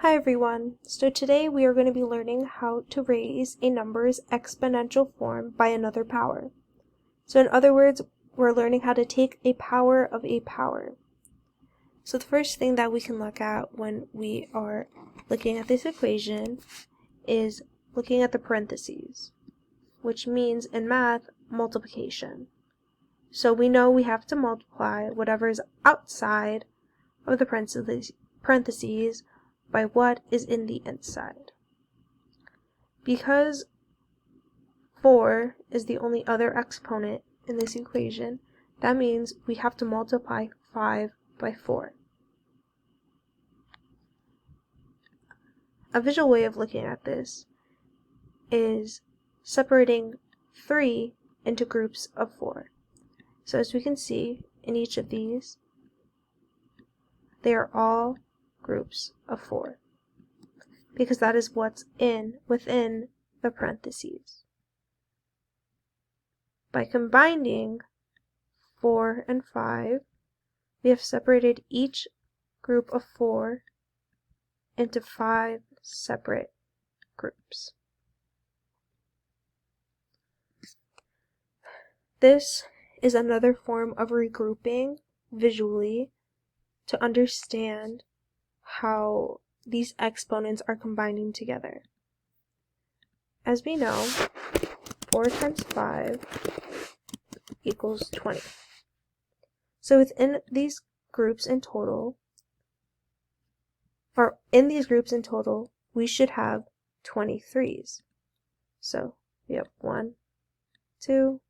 Hi everyone, so today we are going to be learning how to raise a number's exponential form by another power. So in other words, we're learning how to take a power of a power. So the first thing that we can look at when we are looking at this equation is looking at the parentheses, which means in math, multiplication. So we know we have to multiply whatever is outside of the parentheses by what is in the inside. Because 4 is the only other exponent in this equation, that means we have to multiply 5 by 4. A visual way of looking at this is separating 3 into groups of 4. So as we can see in each of these, they are all groups of 4, because that is what's within the parentheses. By combining 4 and 5, we have separated each group of 4 into 5 separate groups. This is another form of regrouping visually to understand how these exponents are combining together. As we know, 4 times 5 equals 20. So within these groups in total, we should have 23s. So we have 1, 2,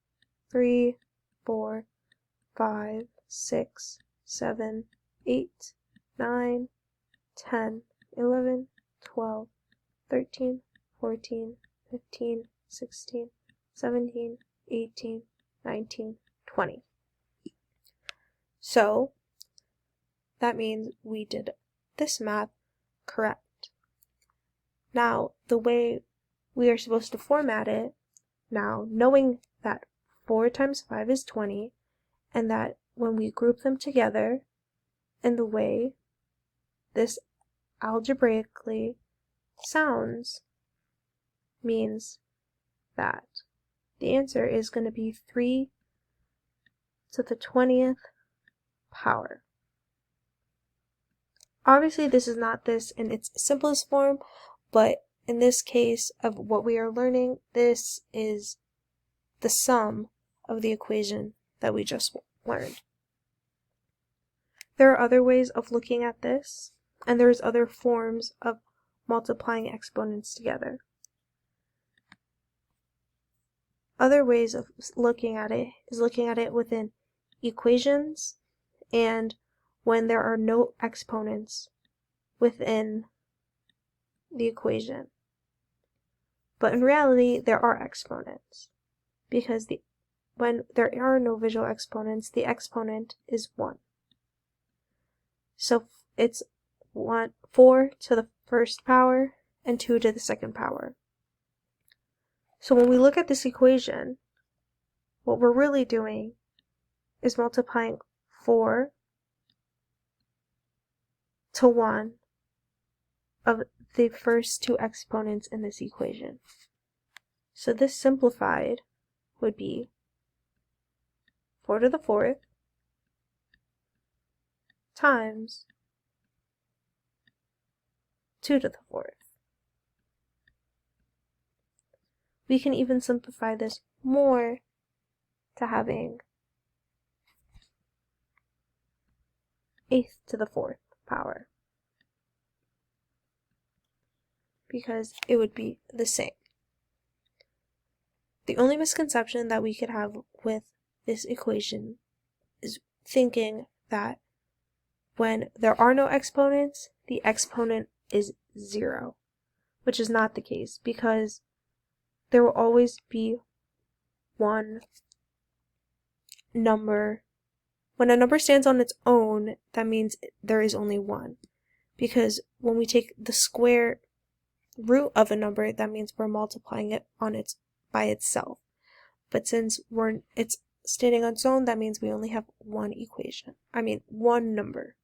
3, 4, 5, 6, 7, 8, 9, 10, 11, 12, 13, 14, 15, 16, 17, 18, 19, 20. So that means we did this math correct. Now, the way we are supposed to format it, now knowing that 4 times 5 is 20, and that when we group them together in the way this algebraically sounds, means that the answer is going to be 3 to the 20th power. Obviously, this is not this in its simplest form, but in this case of what we are learning, this is the sum of the equation that we just learned. There are other ways of looking at this, and there's other forms of multiplying exponents together. Other ways of looking at it is looking at it within equations and when there are no exponents within the equation. But in reality, there are exponents, because when there are no visual exponents, the exponent is 1. So it's 4 to the first power and 2 to the second power. So when we look at this equation, what we're really doing is multiplying 4 to 1 of the first 2 exponents in this equation. So this simplified would be 4 to the 4th times 2 to the 4th. We can even simplify this more to having 8 to the 4th power, because it would be the same. The only misconception that we could have with this equation is thinking that when there are no exponents, the exponent is 0, which is not the case, because there will always be one number. When a number stands on its own, that means there is only one, because when we take the square root of a number, that means we're multiplying it by itself. But since it's standing on its own, that means we only have one number.